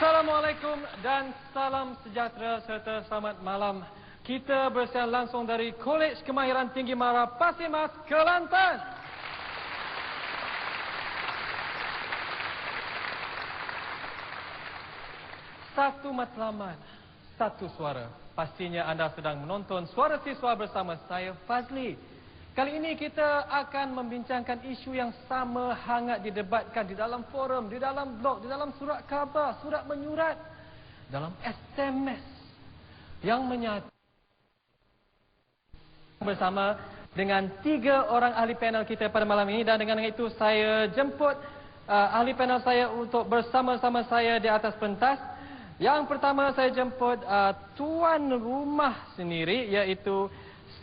Assalamualaikum dan salam sejahtera serta selamat malam. Kita bersiaran langsung dari Kolej Kemahiran Tinggi Mara Pasir Mas, Kelantan. Satu matlamat, satu suara. Pastinya anda sedang menonton Suara Siswa bersama saya, Fazli. Kali ini kita akan membincangkan isu yang sama hangat didebatkan di dalam forum, di dalam blog, di dalam surat khabar, surat menyurat, dalam SMS yang menyatakan bersama dengan 3 orang ahli panel kita pada malam ini, dan dengan itu saya jemput ahli panel saya untuk bersama-sama saya di atas pentas. Yang pertama saya jemput tuan rumah sendiri, iaitu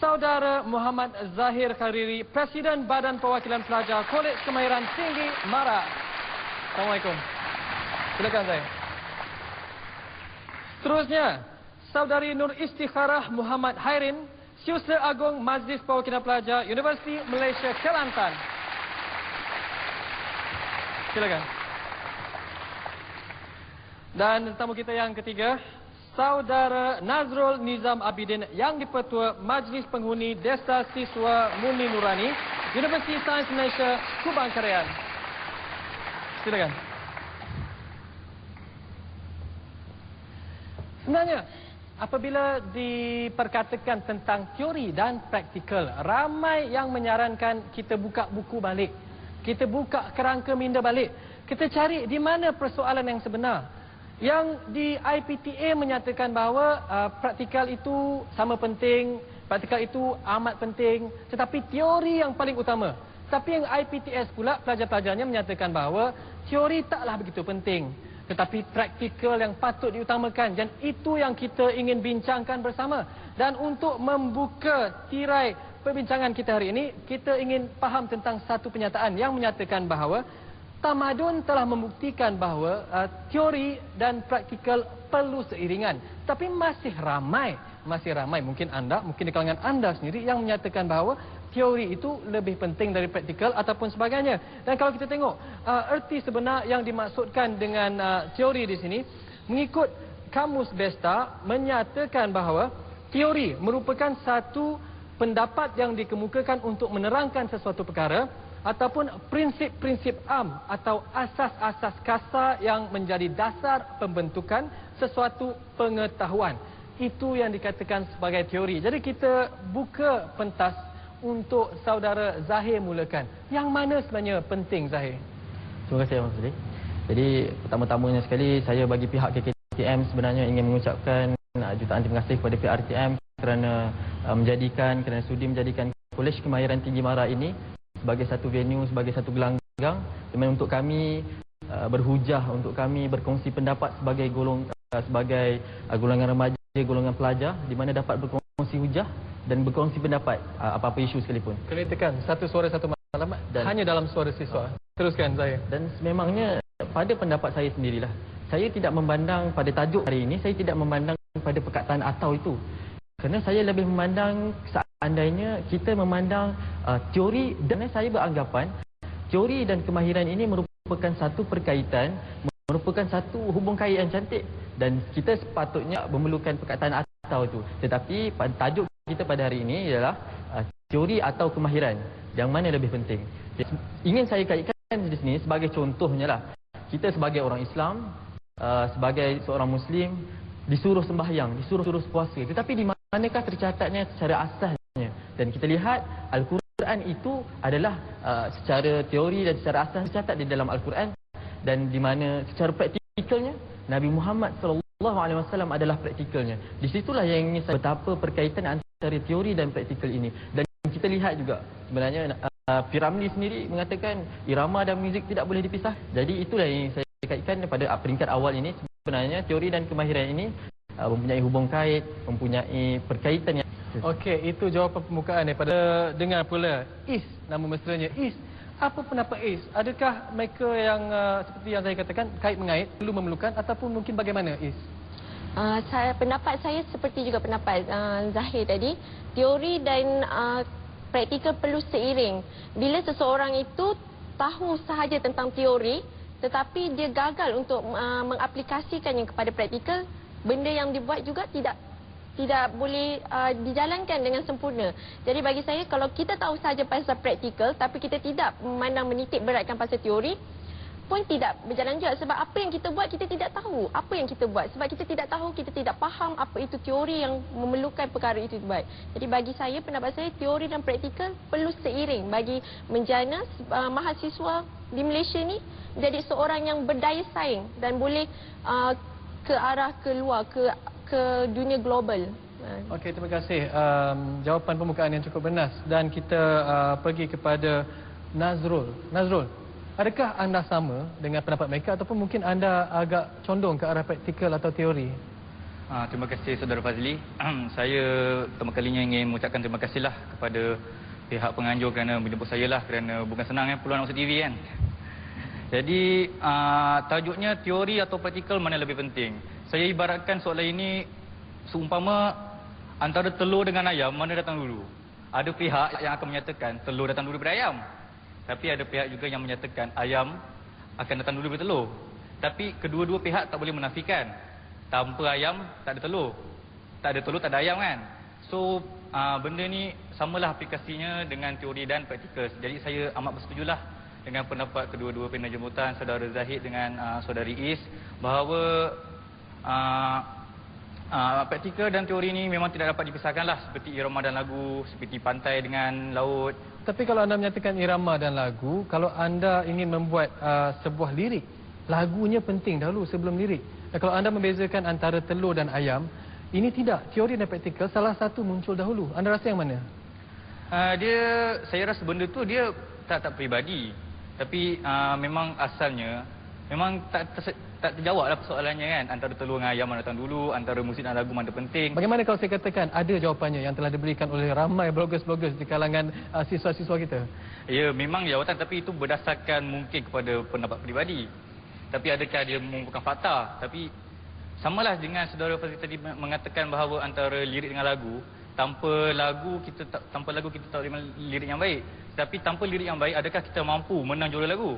Saudara Muhammad Zahir Khariri, Presiden Badan Perwakilan Pelajar Kolej Kemahiran Tinggi Mara. Assalamualaikum. Silakan saya. Seterusnya, Saudari Nur Istikharah Muhammad Hairin, Syusra Agung Majlis Perwakilan Pelajar Universiti Malaysia Kelantan. Silakan. Dan tetamu kita yang ketiga, Saudara Nazrul Nizam Abidin, Yang di-Pertua Majlis Penghuni Desa Siswa Murni Nurani, Universiti Sains Malaysia, Kubang Karian. Silakan. Sebenarnya, apabila diperkatakan tentang teori dan praktikal, ramai yang menyarankan kita buka buku balik. Kita buka kerangka minda balik. Kita cari di mana persoalan yang sebenar. Yang di IPTA menyatakan bahawa praktikal itu sama penting, praktikal itu amat penting, tetapi teori yang paling utama. Tapi yang IPTS pula, pelajar-pelajarnya menyatakan bahawa teori taklah begitu penting, tetapi praktikal yang patut diutamakan, dan itu yang kita ingin bincangkan bersama. Dan untuk membuka tirai perbincangan kita hari ini, kita ingin faham tentang satu penyataan yang menyatakan bahawa tamadun telah membuktikan bahawa teori dan praktikal perlu seiringan. Tapi masih ramai, mungkin di kalangan anda sendiri yang menyatakan bahawa teori itu lebih penting dari praktikal ataupun sebagainya. Dan kalau kita tengok erti sebenar yang dimaksudkan dengan teori di sini, mengikut Kamus Besta menyatakan bahawa teori merupakan satu pendapat yang dikemukakan untuk menerangkan sesuatu perkara, ataupun prinsip-prinsip am atau asas-asas kasar yang menjadi dasar pembentukan sesuatu pengetahuan. Itu yang dikatakan sebagai teori. Jadi kita buka pentas untuk Saudara Zahir mulakan. Yang mana sebenarnya penting, Zahir? Terima kasih, Abang Fazli. Jadi pertama-tamanya sekali, saya bagi pihak KKTM sebenarnya ingin mengucapkan jutaan terima kasih kepada pihak RTM kerana sudi menjadikan Kolej Kemahiran Tinggi Mara ini sebagai satu venue, sebagai satu gelanggang dimana untuk kami berhujah, untuk kami berkongsi pendapat sebagai golongan remaja, golongan pelajar, di mana dapat berkongsi hujah dan berkongsi pendapat apa-apa isu sekalipun. Kena tekan satu suara satu maklumat hanya dalam Suara Siswa. Teruskan saya. Dan sememangnya pada pendapat saya sendirilah, saya tidak memandang pada tajuk hari ini, saya tidak memandang pada perkataan atau itu. Kerana saya lebih memandang seandainya kita memandang teori, dan saya beranggapan teori dan kemahiran ini merupakan satu perkaitan, merupakan satu hubung kait yang cantik, dan kita sepatutnya memerlukan perkataan atau itu. Tetapi tajuk kita pada hari ini ialah teori atau kemahiran, yang mana lebih penting. Ingin saya kaitkan di sini sebagai contohnya lah, kita sebagai orang Islam, sebagai seorang Muslim, disuruh sembahyang, disuruh puasa, tetapi di manakah tercatatnya secara asasnya? Dan kita lihat Al-Quran itu adalah secara teori dan secara asas tercatat di dalam Al-Quran, dan di mana secara praktikalnya Nabi Muhammad SAW adalah praktikalnya. Di situlah yang ingin saya betapa perkaitan antara teori dan praktikal ini. Dan kita lihat juga sebenarnya Piramli sendiri mengatakan irama dan muzik tidak boleh dipisah. Jadi itulah yang ingin saya kaitkan pada peringkat awal ini. Sebenarnya teori dan kemahiran ini mempunyai hubung kait, mempunyai perkaitan yang... Okey, itu jawapan pembukaan daripada dengar pula IS, nama mesranya IS. Apa pendapat IS? Adakah mereka yang seperti yang saya katakan kait mengait perlu memerlukan, ataupun mungkin bagaimana IS? Pendapat saya seperti juga pendapat Zahir tadi, teori dan praktikal perlu seiring. Bila seseorang itu tahu sahaja tentang teori tetapi dia gagal untuk mengaplikasikannya kepada praktikal, benda yang dibuat juga tidak boleh dijalankan dengan sempurna. Jadi bagi saya, kalau kita tahu saja pasal praktikal tapi kita tidak memandang menitik beratkan pasal teori, pun tidak berjalan juga. Sebab apa yang kita buat, kita tidak tahu apa yang kita buat. Sebab kita tidak tahu, kita tidak faham apa itu teori yang memerlukan perkara itu dibuat. Jadi bagi saya, pendapat saya, teori dan praktikal perlu seiring bagi menjana mahasiswa di Malaysia ni jadi seorang yang berdaya saing dan boleh ke arah keluar, ke dunia global. Okey, terima kasih. Jawapan pembukaan yang cukup bernas. Dan kita pergi kepada Nazrul. Nazrul, adakah anda sama dengan pendapat mereka ataupun mungkin anda agak condong ke arah praktikal atau teori? Terima kasih Saudara Fazli. Saya pertama kalinya ingin mengucapkan terima kasihlah kepada pihak penganjur kerana menjemput saya lah, kerana bukan senang peluang nak masuk TV kan. Jadi tajuknya teori atau praktikal mana lebih penting. Saya ibaratkan soalan ini seumpama antara telur dengan ayam, mana datang dulu. Ada pihak yang akan menyatakan telur datang dulu daripada ayam. Tapi ada pihak juga yang menyatakan ayam akan datang dulu daripada telur. Tapi kedua-dua pihak tak boleh menafikan. Tanpa ayam tak ada telur. Tak ada telur tak ada ayam kan. So benda ni samalah aplikasinya dengan teori dan praktikal. Jadi saya amat bersetujulah dengan pendapat kedua-dua panel jemputan, Saudara Zahid dengan Saudari Is, bahawa praktikal dan teori ni memang tidak dapat dipisahkanlah, seperti irama dan lagu, seperti pantai dengan laut. Tapi kalau anda menyatakan irama dan lagu, kalau anda ingin membuat sebuah lirik, lagunya penting dahulu sebelum lirik. Dan kalau anda membezakan antara telur dan ayam, ini tidak, teori dan praktikal salah satu muncul dahulu. Anda rasa yang mana? Saya rasa benda tu dia tak peribadi. Tapi memang asalnya memang tak terjawablah persoalannya kan, antara telur dengan ayam mana datang dulu, antara musik dan lagu mana penting. Bagaimana kalau saya katakan ada jawapannya yang telah diberikan oleh ramai bloggers-bloggers di kalangan siswa-siswa kita? Ya, memang jawatan, tapi itu berdasarkan mungkin kepada pendapat peribadi. Tapi adakah dia merupakan fakta? Tapi samalah dengan saudara Fazli tadi mengatakan bahawa antara lirik dengan lagu, tanpa lagu kita tak boleh lirik yang baik. Tapi tanpa lirik yang baik, adakah kita mampu menang juara lagu?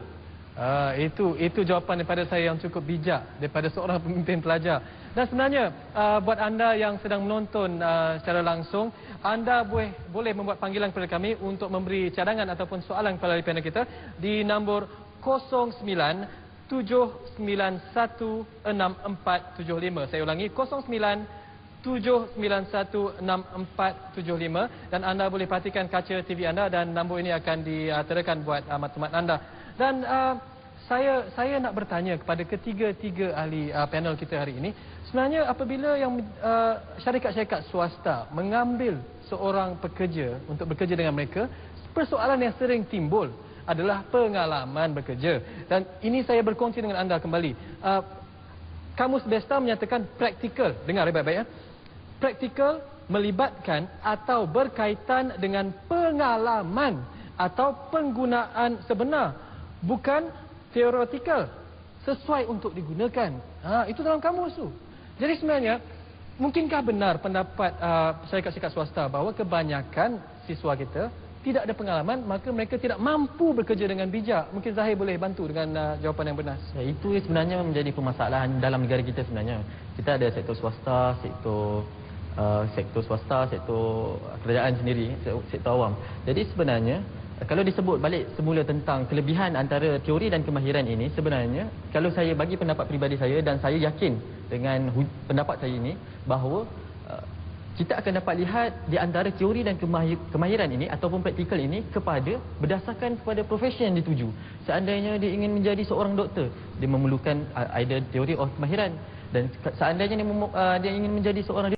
Itu jawapan daripada saya yang cukup bijak daripada seorang pemimpin pelajar. Dan sebenarnya buat anda yang sedang menonton secara langsung, anda boleh membuat panggilan kepada kami untuk memberi cadangan ataupun soalan kepada panel kita di nombor 09-791-6475. Saya ulangi, 09-791-6475, dan anda boleh perhatikan kaca TV anda dan nombor ini akan diterakan buat maklumat anda. Dan saya nak bertanya kepada ketiga-tiga ahli panel kita hari ini, sebenarnya apabila yang syarikat-syarikat swasta mengambil seorang pekerja untuk bekerja dengan mereka, persoalan yang sering timbul adalah pengalaman bekerja. Dan ini saya berkongsi dengan anda kembali. Kamus Besta menyatakan praktikal, dengar baik-baik ya. Praktikal melibatkan atau berkaitan dengan pengalaman atau penggunaan sebenar, bukan teoretikal, sesuai untuk digunakan. Itu dalam kamus tu. Jadi sebenarnya, mungkinkah benar pendapat syarikat-syarikat swasta bahawa kebanyakan siswa kita tidak ada pengalaman, maka mereka tidak mampu bekerja dengan bijak? Mungkin Zahir boleh bantu dengan jawapan yang benar. Itu sebenarnya menjadi permasalahan dalam negara kita sebenarnya. Kita ada sektor swasta, sektor kerajaan sendiri, sektor awam. Jadi sebenarnya kalau disebut balik semula tentang kelebihan antara teori dan kemahiran ini, sebenarnya kalau saya bagi pendapat peribadi saya, dan saya yakin dengan pendapat saya ini, bahawa kita akan dapat lihat di antara teori dan kemahiran ini ataupun praktikal ini berdasarkan kepada profesi yang dituju. Seandainya dia ingin menjadi seorang doktor, dia memerlukan either teori atau kemahiran. Dan seandainya dia ingin menjadi seorang